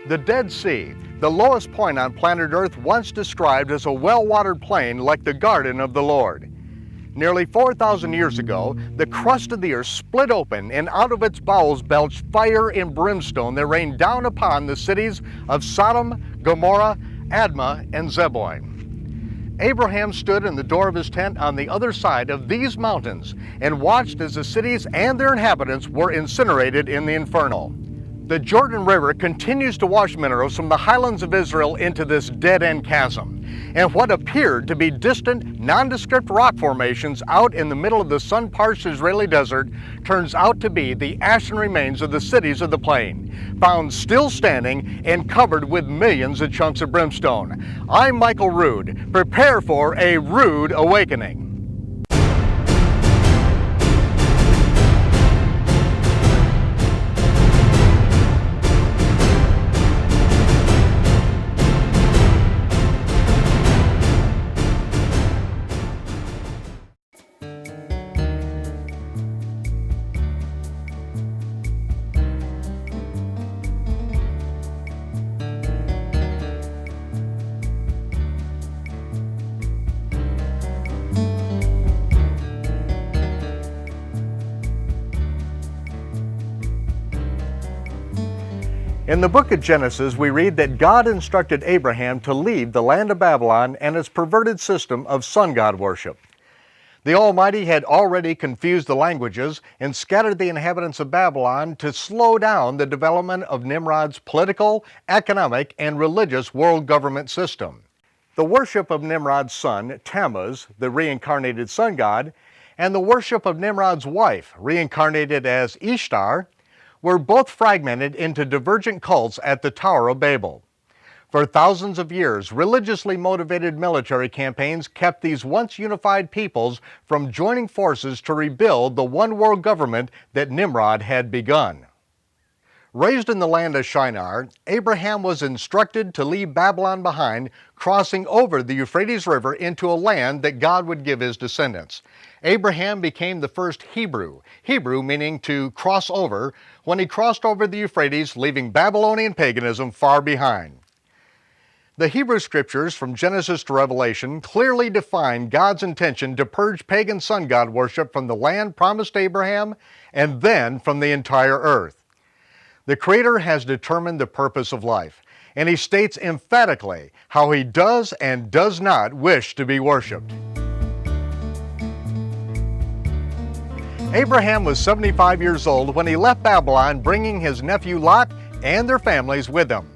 The Dead Sea, the lowest point on planet Earth, once described as a well-watered plain like the garden of the Lord. Nearly 4,000 years ago, the crust of the earth split open and out of its bowels belched fire and brimstone that rained down upon the cities of Sodom, Gomorrah, Admah, and Zeboim. Abraham stood in the door of his tent on the other side of these mountains and watched as the cities and their inhabitants were incinerated in the inferno. The Jordan River continues to wash minerals from the highlands of Israel into this dead-end chasm, and what appeared to be distant, nondescript rock formations out in the middle of the sun-parched Israeli desert turns out to be the ashen remains of the cities of the plain, found still standing and covered with millions of chunks of brimstone. I'm Michael Rood. Prepare for a rude awakening. In the book of Genesis, we read that God instructed Abraham to leave the land of Babylon and its perverted system of sun god worship. The Almighty had already confused the languages and scattered the inhabitants of Babylon to slow down the development of Nimrod's political, economic, and religious world government system. The worship of Nimrod's son, Tammuz, the reincarnated sun god, and the worship of Nimrod's wife, reincarnated as Ishtar, were both fragmented into divergent cults at the Tower of Babel. For thousands of years, religiously motivated military campaigns kept these once unified peoples from joining forces to rebuild the one world government that Nimrod had begun. Raised in the land of Shinar, Abraham was instructed to leave Babylon behind, crossing over the Euphrates River into a land that God would give his descendants. Abraham became the first Hebrew meaning to cross over, when he crossed over the Euphrates, leaving Babylonian paganism far behind. The Hebrew scriptures from Genesis to Revelation clearly define God's intention to purge pagan sun god worship from the land promised Abraham and then from the entire earth. The Creator has determined the purpose of life, and he states emphatically how he does and does not wish to be worshipped. Abraham was 75 years old when he left Babylon, bringing his nephew Lot and their families with him.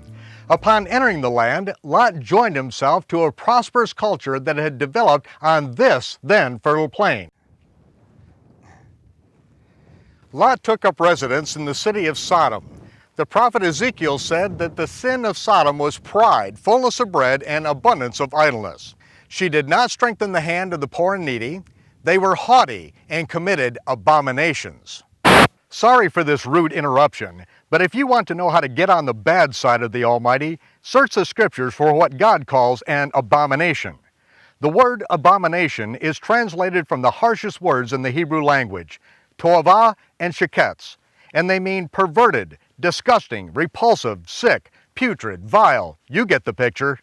Upon entering the land, Lot joined himself to a prosperous culture that had developed on this then fertile plain. Lot took up residence in the city of Sodom. The prophet Ezekiel said that the sin of Sodom was pride, fullness of bread, and abundance of idleness. She did not strengthen the hand of the poor and needy. They were haughty and committed abominations. Sorry for this rude interruption, but if you want to know how to get on the bad side of the Almighty, search the scriptures for what God calls an abomination. The word abomination is translated from the harshest words in the Hebrew language, toavah and sheketz, and they mean perverted, disgusting, repulsive, sick, putrid, vile. You get the picture.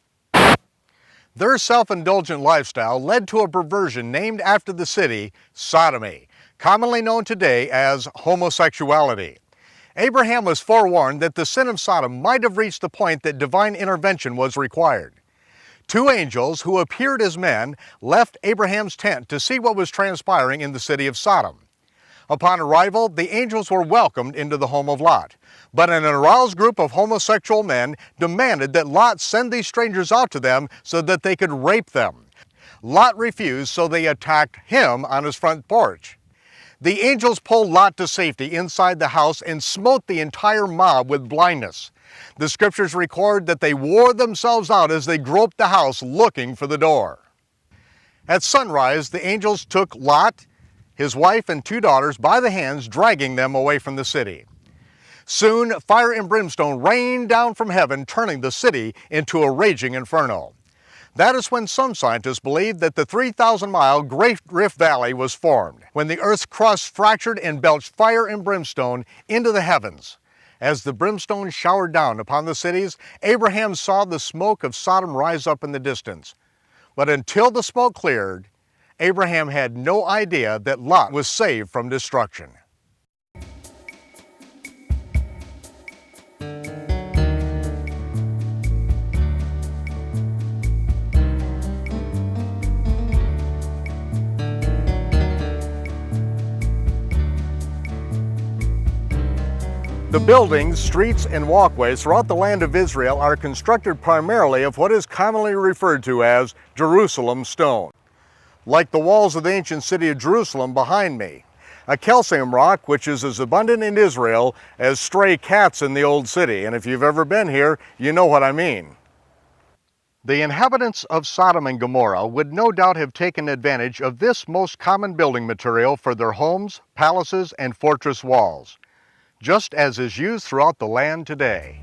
Their self-indulgent lifestyle led to a perversion named after the city, sodomy, commonly known today as homosexuality. Abraham was forewarned that the sin of Sodom might have reached the point that divine intervention was required. Two angels who appeared as men left Abraham's tent to see what was transpiring in the city of Sodom. Upon arrival, the angels were welcomed into the home of Lot, but an aroused group of homosexual men demanded that Lot send these strangers out to them so that they could rape them. Lot refused, so they attacked him on his front porch. The angels pulled Lot to safety inside the house and smote the entire mob with blindness. The scriptures record that they wore themselves out as they groped the house looking for the door. At sunrise, the angels took Lot, his wife, and 2 daughters by the hands, dragging them away from the city. Soon, fire and brimstone rained down from heaven, turning the city into a raging inferno. That is when some scientists believe that the 3,000-mile Great Rift Valley was formed, when the Earth's crust fractured and belched fire and brimstone into the heavens. As the brimstone showered down upon the cities, Abraham saw the smoke of Sodom rise up in the distance. But until the smoke cleared, Abraham had no idea that Lot was saved from destruction. The buildings, streets, and walkways throughout the land of Israel are constructed primarily of what is commonly referred to as Jerusalem stone. Like the walls of the ancient city of Jerusalem behind me, a calcium rock which is as abundant in Israel as stray cats in the old city, and if you've ever been here, you know what I mean. The inhabitants of Sodom and Gomorrah would no doubt have taken advantage of this most common building material for their homes, palaces, and fortress walls, just as is used throughout the land today.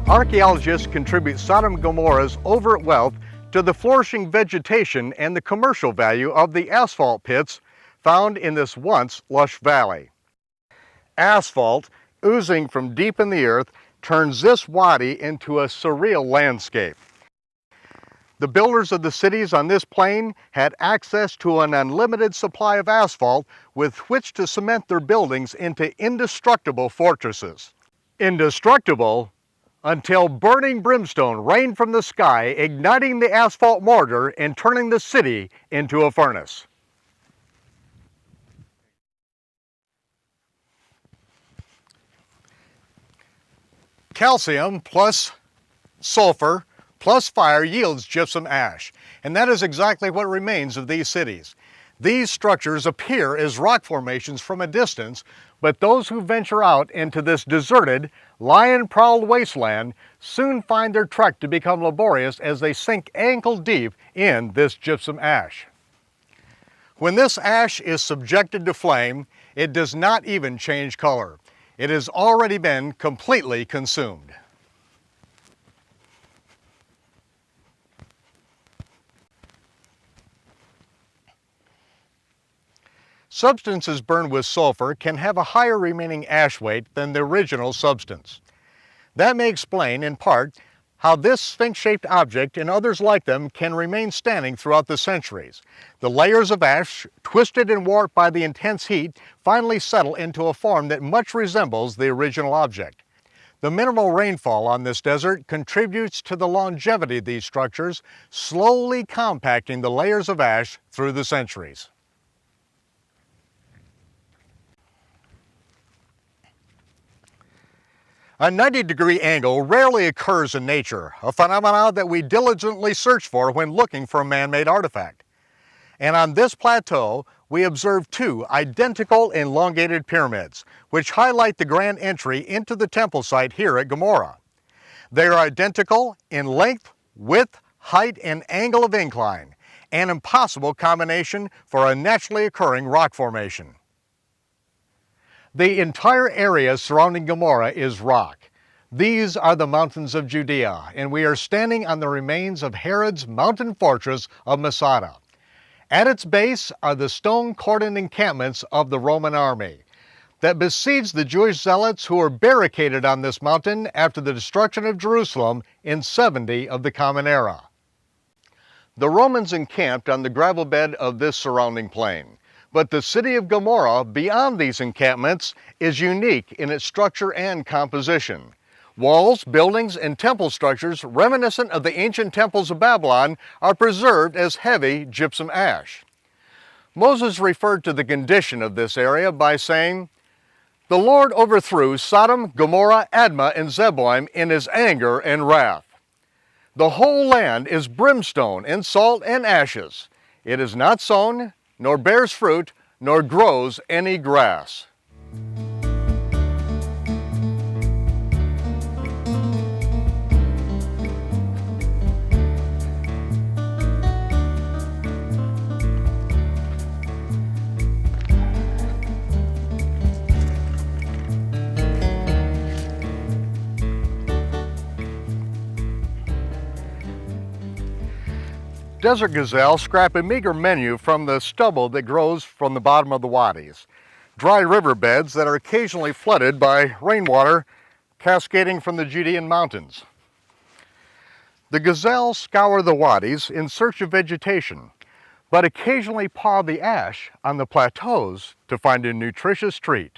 Archaeologists contribute Sodom and Gomorrah's overt wealth to the flourishing vegetation and the commercial value of the asphalt pits found in this once lush valley. Asphalt, oozing from deep in the earth, turns this wadi into a surreal landscape. The builders of the cities on this plain had access to an unlimited supply of asphalt with which to cement their buildings into indestructible fortresses. Indestructible until burning brimstone rained from the sky, igniting the asphalt mortar and turning the city into a furnace. Calcium plus sulfur plus fire yields gypsum ash, and that is exactly what remains of these cities. These structures appear as rock formations from a distance, but those who venture out into this deserted, lion-prowled wasteland soon find their trek to become laborious as they sink ankle deep in this gypsum ash. When this ash is subjected to flame, it does not even change color. It has already been completely consumed. Substances burned with sulfur can have a higher remaining ash weight than the original substance. That may explain, in part, how this sphinx-shaped object and others like them can remain standing throughout the centuries. The layers of ash, twisted and warped by the intense heat, finally settle into a form that much resembles the original object. The minimal rainfall on this desert contributes to the longevity of these structures, slowly compacting the layers of ash through the centuries. A 90-degree angle rarely occurs in nature, a phenomenon that we diligently search for when looking for a man-made artifact. And on this plateau, we observe two identical elongated pyramids, which highlight the grand entry into the temple site here at Gomorrah. They are identical in length, width, height, and angle of incline, an impossible combination for a naturally occurring rock formation. The entire area surrounding Gomorrah is rock. These are the mountains of Judea, and we are standing on the remains of Herod's mountain fortress of Masada. At its base are the stone-cordoned encampments of the Roman army that besieged the Jewish zealots who were barricaded on this mountain after the destruction of Jerusalem in 70 of the Common Era. The Romans encamped on the gravel bed of this surrounding plain. But the city of Gomorrah, beyond these encampments, is unique in its structure and composition. Walls, buildings, and temple structures reminiscent of the ancient temples of Babylon are preserved as heavy gypsum ash. Moses referred to the condition of this area by saying, "The Lord overthrew Sodom, Gomorrah, Admah, and Zeboim in his anger and wrath. The whole land is brimstone and salt and ashes. It is not sown, nor bears fruit, nor grows any grass." Desert gazelle scrap a meager menu from the stubble that grows from the bottom of the wadis, dry riverbeds that are occasionally flooded by rainwater cascading from the Judean mountains. The gazelles scour the wadis in search of vegetation, but occasionally paw the ash on the plateaus to find a nutritious treat.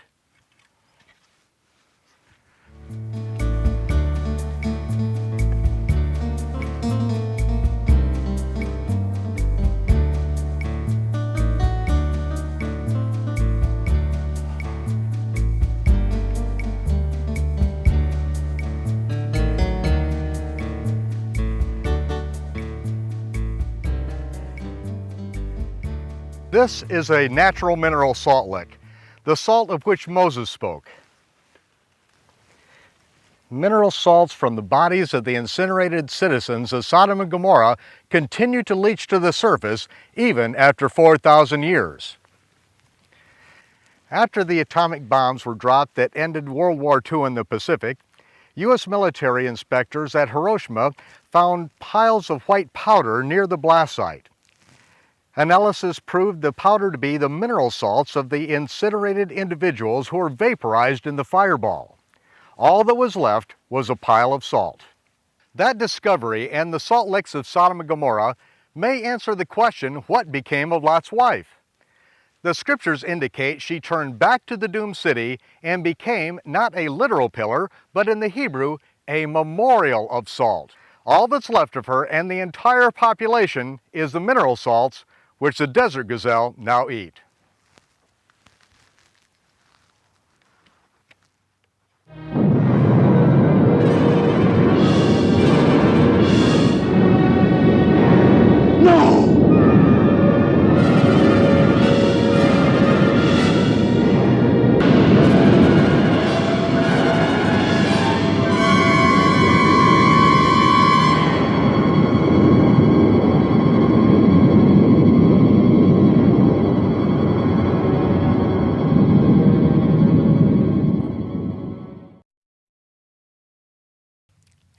This is a natural mineral salt lick, the salt of which Moses spoke. Mineral salts from the bodies of the incinerated citizens of Sodom and Gomorrah continue to leach to the surface even after 4,000 years. After the atomic bombs were dropped that ended World War II in the Pacific, U.S. military inspectors at Hiroshima found piles of white powder near the blast site. Analysis proved the powder to be the mineral salts of the incinerated individuals who were vaporized in the fireball. All that was left was a pile of salt. That discovery and the salt licks of Sodom and Gomorrah may answer the question, what became of Lot's wife? The scriptures indicate she turned back to the doomed city and became not a literal pillar, but in the Hebrew, a memorial of salt. All that's left of her and the entire population is the mineral salts which the desert gazelle now eat.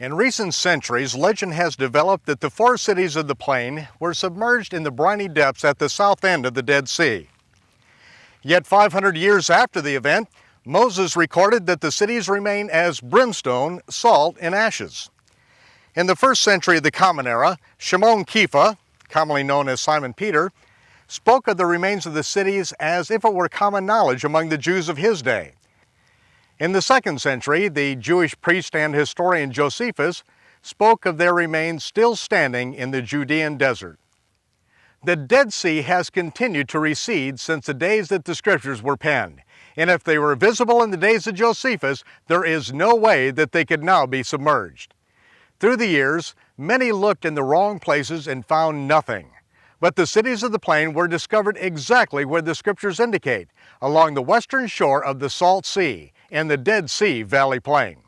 In recent centuries, legend has developed that the four cities of the plain were submerged in the briny depths at the south end of the Dead Sea. Yet 500 years after the event, Moses recorded that the cities remain as brimstone, salt, and ashes. In the first century of the Common Era, Shimon Kefa, commonly known as Simon Peter, spoke of the remains of the cities as if it were common knowledge among the Jews of his day. In the second century, the Jewish priest and historian Josephus spoke of their remains still standing in the Judean desert. The Dead Sea has continued to recede since the days that the scriptures were penned, and if they were visible in the days of Josephus, there is no way that they could now be submerged. Through the years, many looked in the wrong places and found nothing. But the cities of the plain were discovered exactly where the scriptures indicate, along the western shore of the Salt Sea and the Dead Sea Valley Plain.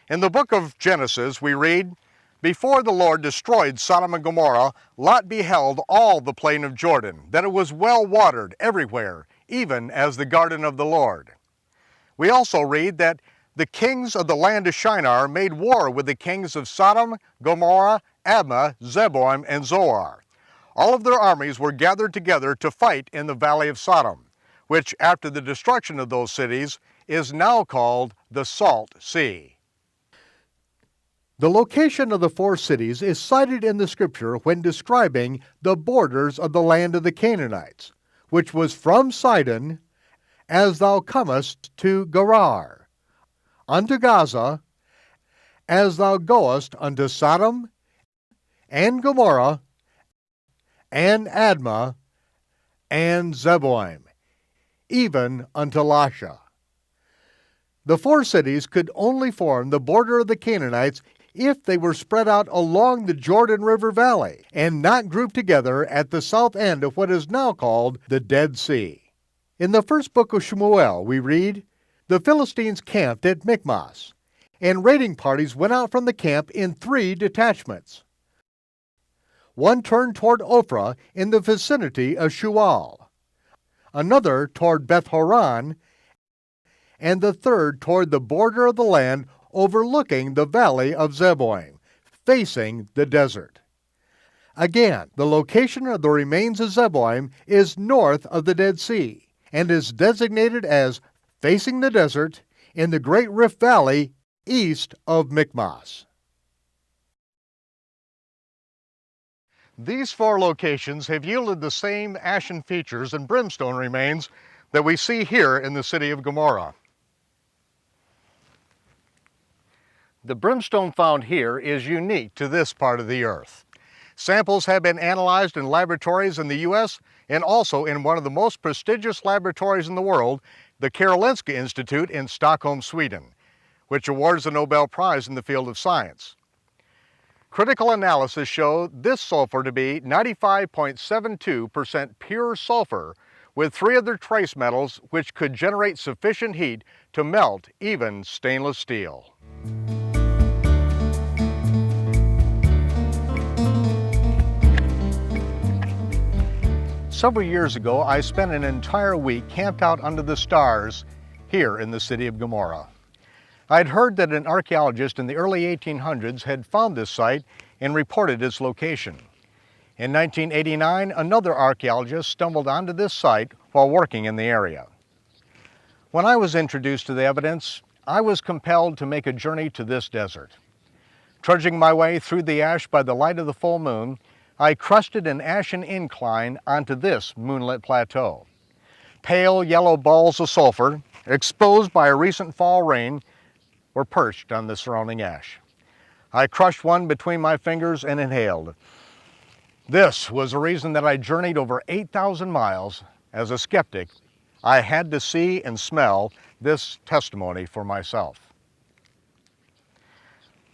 In the book of Genesis, we read, "Before the Lord destroyed Sodom and Gomorrah, Lot beheld all the plain of Jordan, that it was well watered everywhere, even as the garden of the Lord." We also read that the kings of the land of Shinar made war with the kings of Sodom, Gomorrah, Admah, Zeboim, and Zoar. All of their armies were gathered together to fight in the valley of Sodom, which after the destruction of those cities is now called the Salt Sea. The location of the four cities is cited in the scripture when describing the borders of the land of the Canaanites, which was from Sidon, as thou comest to Gerar, unto Gaza, as thou goest unto Sodom, and Gomorrah, and Admah, and Zeboim, even unto Lasha. The four cities could only form the border of the Canaanites if they were spread out along the Jordan River Valley and not grouped together at the south end of what is now called the Dead Sea. In the first book of Shmuel, we read, "The Philistines camped at Michmas, and raiding parties went out from the camp in 3 detachments. One turned toward Ophrah in the vicinity of Shual, another toward Beth-horon, and the third toward the border of the land overlooking the valley of Zeboim, facing the desert. Again, the location of the remains of Zeboim is north of the Dead Sea and is designated as facing the desert in the Great Rift Valley east of Michmas. These four locations have yielded the same ashen features and brimstone remains that we see here in the city of Gomorrah. The brimstone found here is unique to this part of the earth. Samples have been analyzed in laboratories in the U.S. and also in one of the most prestigious laboratories in the world, the Karolinska Institute in Stockholm, Sweden, which awards the Nobel Prize in the field of science. Critical analysis showed this sulfur to be 95.72% pure sulfur with 3 other trace metals which could generate sufficient heat to melt even stainless steel. Several years ago, I spent an entire week camped out under the stars here in the city of Gomorrah. I'd heard that an archaeologist in the early 1800s had found this site and reported its location. In 1989, another archaeologist stumbled onto this site while working in the area. When I was introduced to the evidence, I was compelled to make a journey to this desert. Trudging my way through the ash by the light of the full moon, I crested an ashen incline onto this moonlit plateau. Pale yellow balls of sulfur, exposed by a recent fall rain, were perched on the surrounding ash. I crushed one between my fingers and inhaled. This was the reason that I journeyed over 8,000 miles. As a skeptic, I had to see and smell this testimony for myself.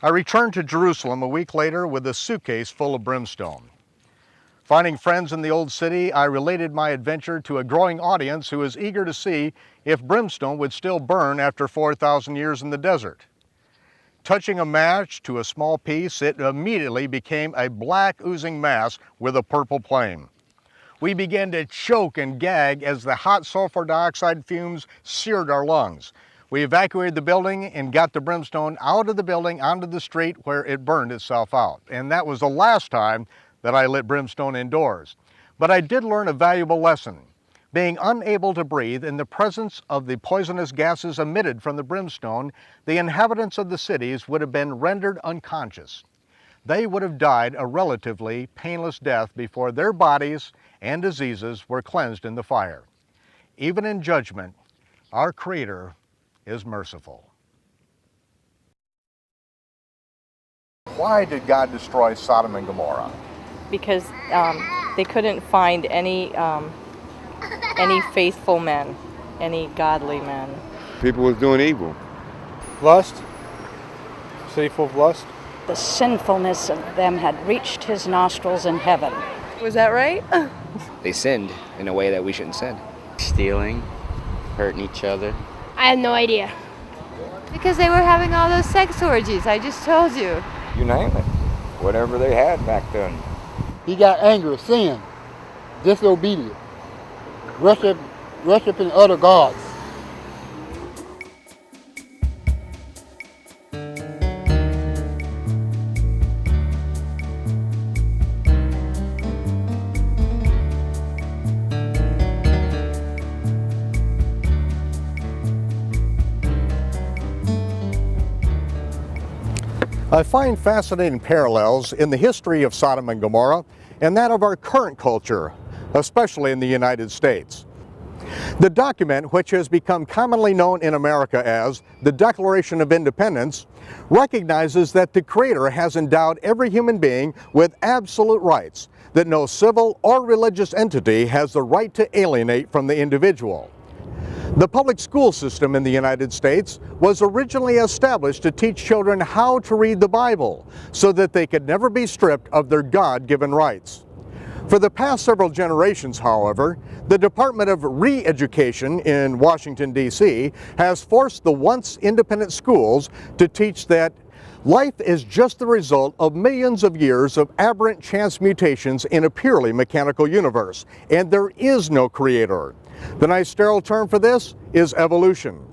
I returned to Jerusalem a week later with a suitcase full of brimstone. Finding friends in the old city, I related my adventure to a growing audience who was eager to see if brimstone would still burn after 4,000 years in the desert. Touching a match to a small piece, it immediately became a black oozing mass with a purple flame. We began to choke and gag as the hot sulfur dioxide fumes seared our lungs. We evacuated the building and got the brimstone out of the building onto the street where it burned itself out. And that was the last time that I lit brimstone indoors. But I did learn a valuable lesson. Being unable to breathe in the presence of the poisonous gases emitted from the brimstone, the inhabitants of the cities would have been rendered unconscious. They would have died a relatively painless death before their bodies and diseases were cleansed in the fire. Even in judgment, our Creator is merciful. Why did God destroy Sodom and Gomorrah? Because they couldn't find any faithful men, any godly men. People was doing evil. Lust, city full of lust. The sinfulness of them had reached his nostrils in heaven. Was that right? They sinned in a way that we shouldn't sin. Stealing, hurting each other. I have no idea. Because they were having all those sex orgies, I just told you. You name it. Whatever they had back then. He got angry, sin, disobedient, worshiping other gods. I find fascinating parallels in the history of Sodom and Gomorrah and that of our current culture, especially in the United States. The document, which has become commonly known in America as the Declaration of Independence, recognizes that the Creator has endowed every human being with absolute rights that no civil or religious entity has the right to alienate from the individual. The public school system in the United States was originally established to teach children how to read the Bible so that they could never be stripped of their God-given rights. For the past several generations, however, the Department of Re-Education in Washington, D.C. has forced the once independent schools to teach that life is just the result of millions of years of aberrant chance mutations in a purely mechanical universe, and there is no creator. The nice sterile term for this is evolution.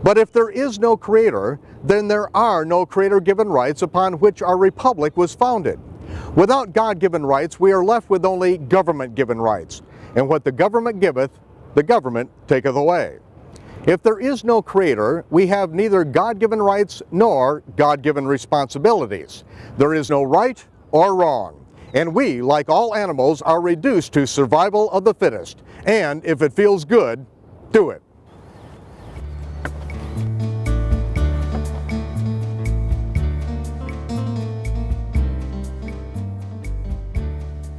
But if there is no creator, then there are no creator-given rights upon which our republic was founded. Without God-given rights, we are left with only government-given rights. And what the government giveth, the government taketh away. If there is no Creator, we have neither God-given rights nor God-given responsibilities. There is no right or wrong. And we, like all animals, are reduced to survival of the fittest. And if it feels good, do it.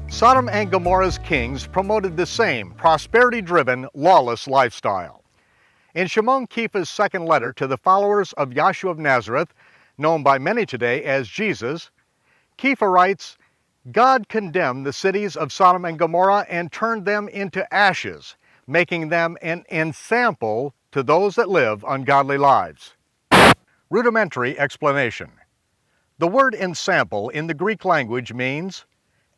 Sodom and Gomorrah's kings promoted the same prosperity-driven, lawless lifestyle. In Shimon Kefa's second letter to the followers of Yahshua of Nazareth, known by many today as Jesus, Kefa writes, God condemned the cities of Sodom and Gomorrah and turned them into ashes, making them an ensample to those that live ungodly lives. Rudimentary explanation. The word ensample in the Greek language means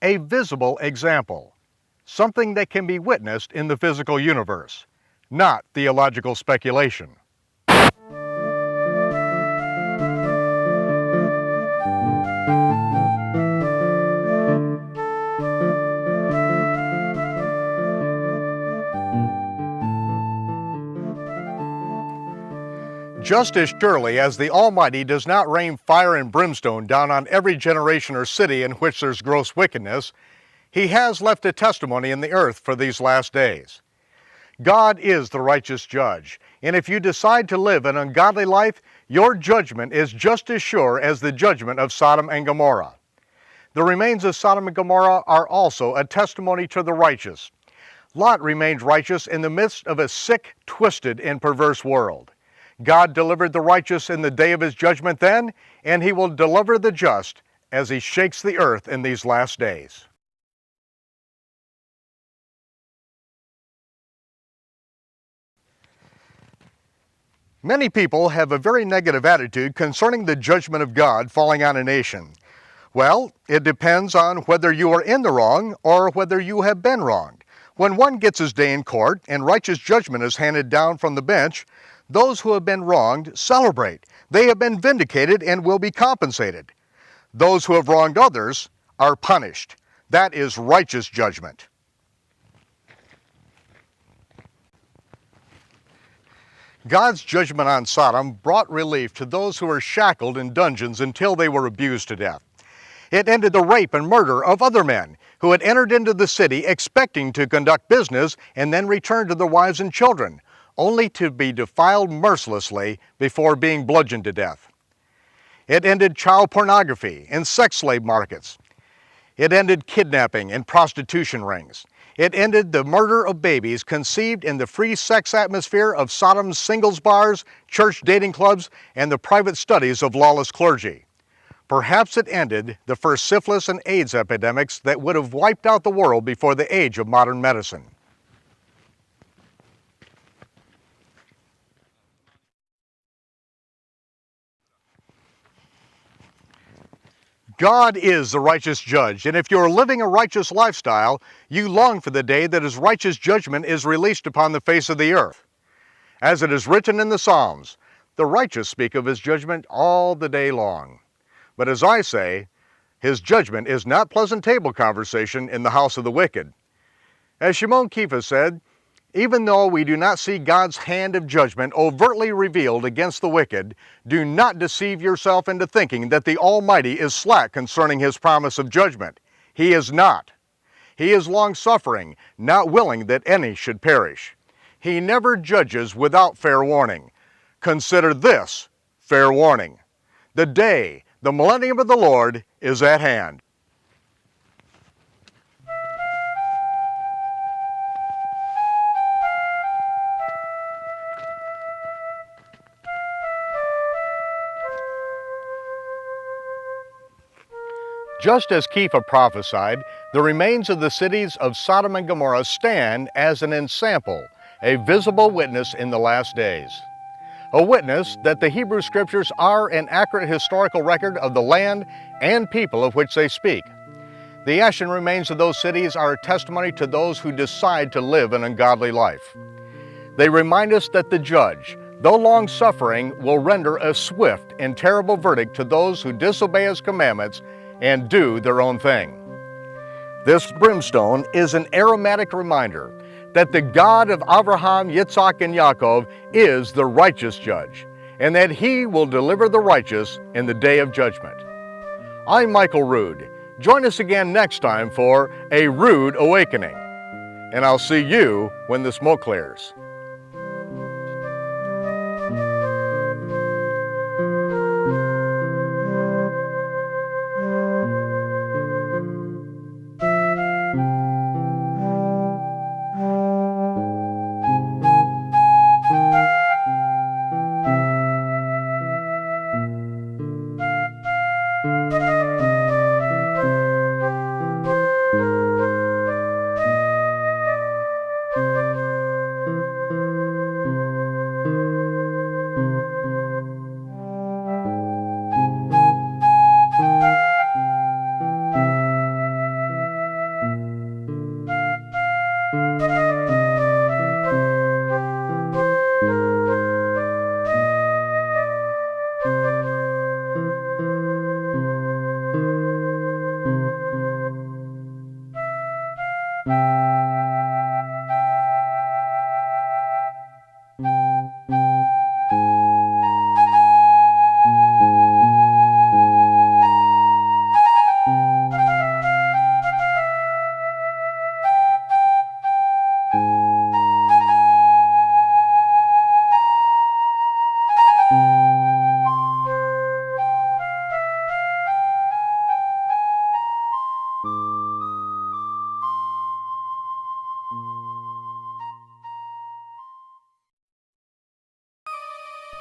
a visible example, something that can be witnessed in the physical universe, not theological speculation. Just as surely as the Almighty does not rain fire and brimstone down on every generation or city in which there's gross wickedness, He has left a testimony in the earth for these last days. God is the righteous judge, and if you decide to live an ungodly life, your judgment is just as sure as the judgment of Sodom and Gomorrah. The remains of Sodom and Gomorrah are also a testimony to the righteous. Lot remained righteous in the midst of a sick, twisted, and perverse world. God delivered the righteous in the day of His judgment then, and He will deliver the just as He shakes the earth in these last days. Many people have a very negative attitude concerning the judgment of God falling on a nation. Well, it depends on whether you are in the wrong or whether you have been wronged. When one gets his day in court and righteous judgment is handed down from the bench, those who have been wronged celebrate. They have been vindicated and will be compensated. Those who have wronged others are punished. That is righteous judgment. God's judgment on Sodom brought relief to those who were shackled in dungeons until they were abused to death. It ended the rape and murder of other men who had entered into the city expecting to conduct business and then return to their wives and children, only to be defiled mercilessly before being bludgeoned to death. It ended child pornography and sex slave markets. It ended kidnapping and prostitution rings. It ended the murder of babies conceived in the free sex atmosphere of Sodom's singles bars, church dating clubs, and the private studies of lawless clergy. Perhaps it ended the first syphilis and AIDS epidemics that would have wiped out the world before the age of modern medicine. God is the righteous judge, and if you are living a righteous lifestyle, you long for the day that His righteous judgment is released upon the face of the earth. As it is written in the Psalms, the righteous speak of His judgment all the day long. But as I say, His judgment is not pleasant table conversation in the house of the wicked. As Shimon Kefa said, even though we do not see God's hand of judgment overtly revealed against the wicked, do not deceive yourself into thinking that the Almighty is slack concerning His promise of judgment. He is not. He is long-suffering, not willing that any should perish. He never judges without fair warning. Consider this fair warning. The day, the millennium of the Lord, is at hand. Just as Kefa prophesied, the remains of the cities of Sodom and Gomorrah stand as an ensample, a visible witness in the last days. A witness that the Hebrew Scriptures are an accurate historical record of the land and people of which they speak. The ashen remains of those cities are a testimony to those who decide to live an ungodly life. They remind us that the judge, though long-suffering, will render a swift and terrible verdict to those who disobey His commandments and do their own thing. This brimstone is an aromatic reminder that the God of Abraham, Yitzhak, and Yaakov is the righteous judge, and that He will deliver the righteous in the day of judgment. I'm Michael Rood. Join us again next time for A Rude Awakening, and I'll see you when the smoke clears.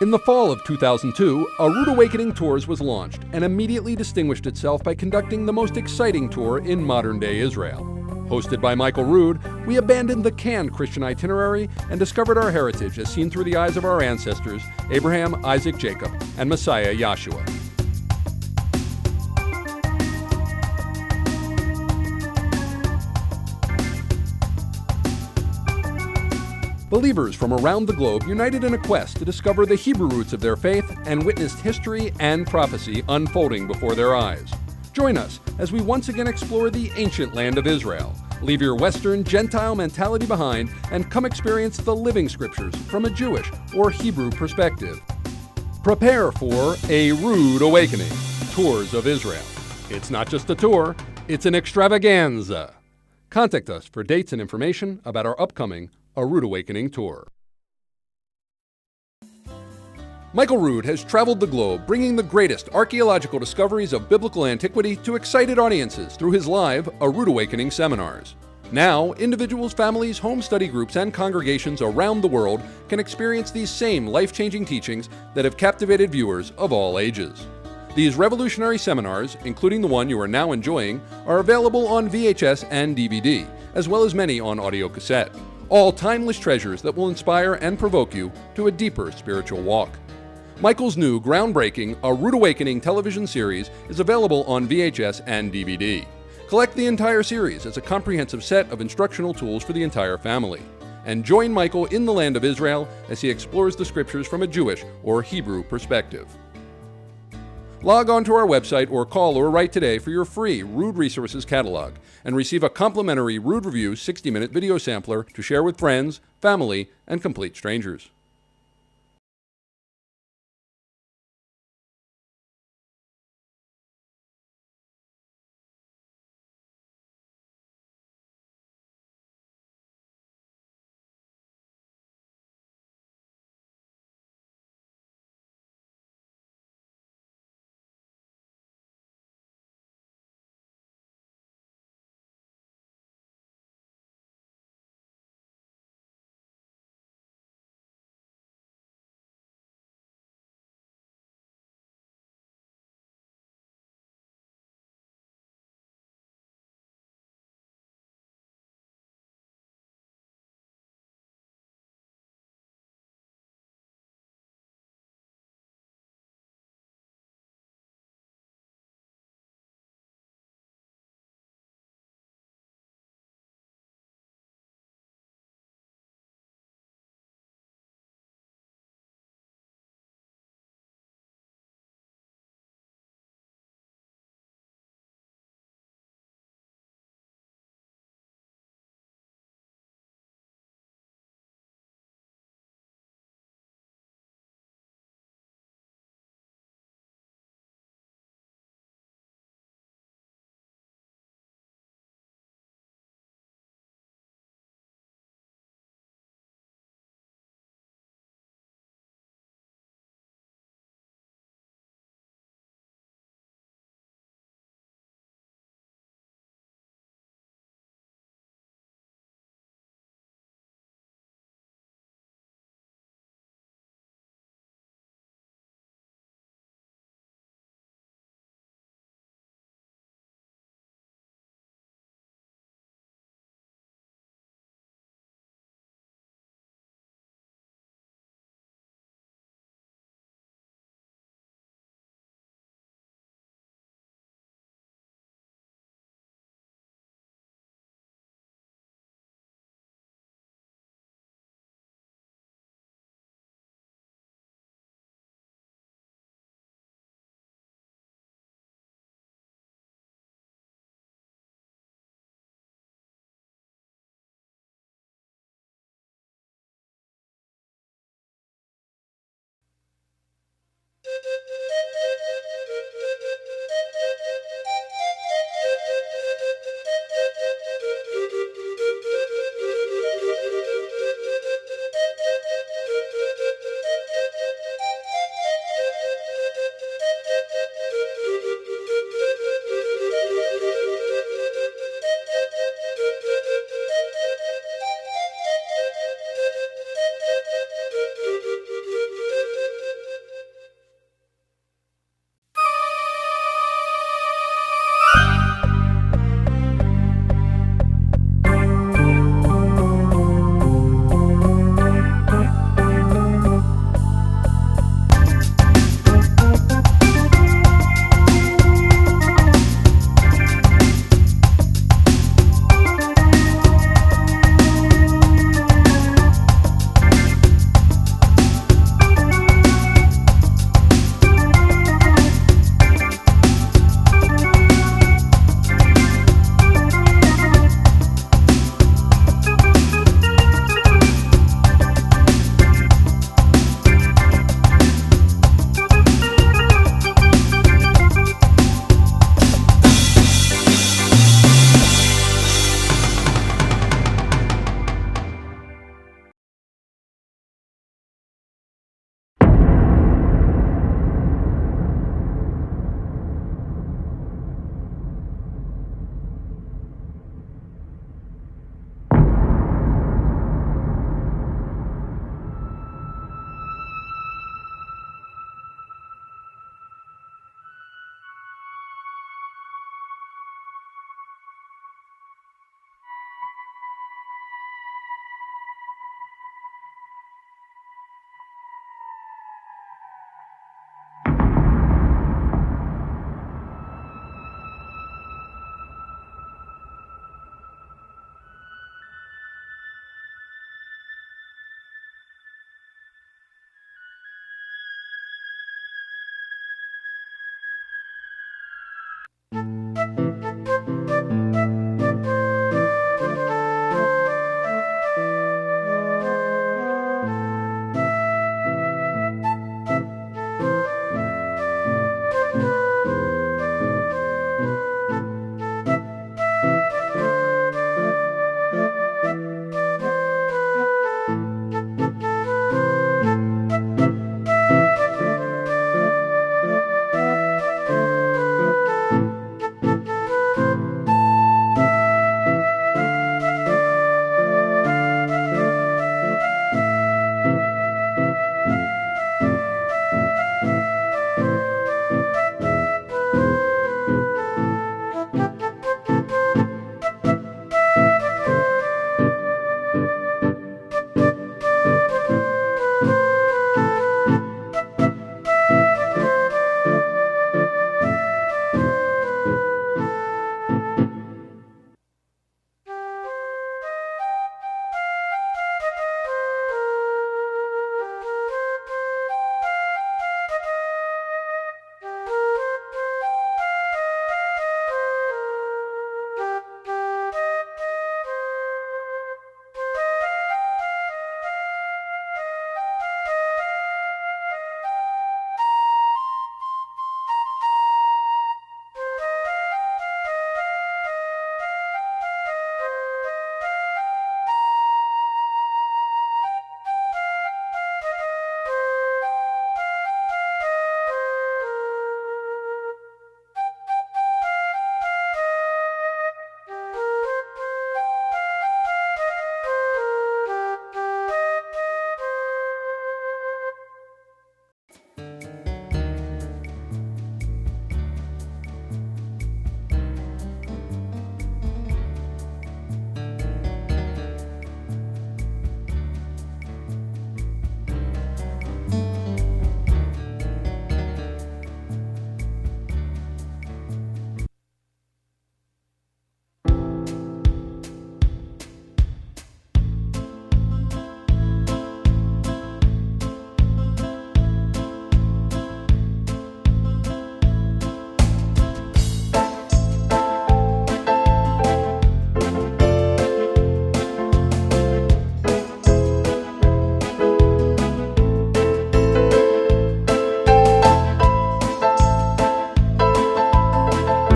In the fall of 2002, A Rude Awakening Tours was launched and immediately distinguished itself by conducting the most exciting tour in modern-day Israel. Hosted by Michael Rood, we abandoned the canned Christian itinerary and discovered our heritage as seen through the eyes of our ancestors, Abraham, Isaac, Jacob, and Messiah Yahshua. Believers from around the globe united in a quest to discover the Hebrew roots of their faith and witnessed history and prophecy unfolding before their eyes. Join us as we once again explore the ancient land of Israel. Leave your Western Gentile mentality behind and come experience the living scriptures from a Jewish or Hebrew perspective. Prepare for A Rude Awakening, Tours of Israel. It's not just a tour, it's an extravaganza. Contact us for dates and information about our upcoming A Rude Awakening tour. Michael Rood has traveled the globe bringing the greatest archaeological discoveries of biblical antiquity to excited audiences through his live A Rude Awakening seminars. Now, individuals, families, home study groups, and congregations around the world can experience these same life-changing teachings that have captivated viewers of all ages. These revolutionary seminars, including the one you are now enjoying, are available on VHS and DVD, as well as many on audio cassette. All timeless treasures that will inspire and provoke you to a deeper spiritual walk. Michael's new groundbreaking A Rude Awakening television series is available on VHS and DVD. Collect the entire series as a comprehensive set of instructional tools for the entire family. And join Michael in the land of Israel as he explores the scriptures from a Jewish or Hebrew perspective. Log on to our website or call or write today for your free Rood Resources catalog and receive a complimentary Rood Review 60-minute video sampler to share with friends, family, and complete strangers. you.